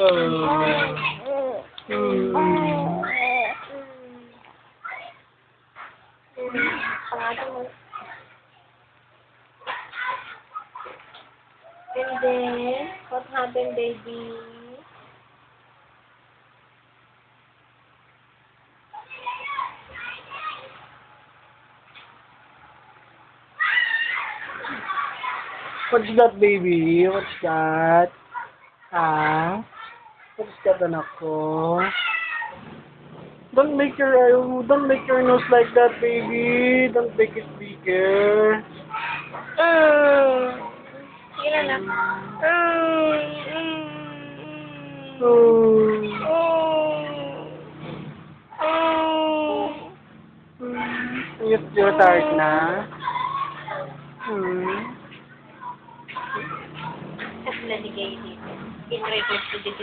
Pangalan mo. And then, what happened, baby? What's that, baby? What's that? Ah? What's that, anak ko? Don't make your nose like that, baby. Don't make it bigger. Sige na. You're tired na? At naligay dito. In regards to this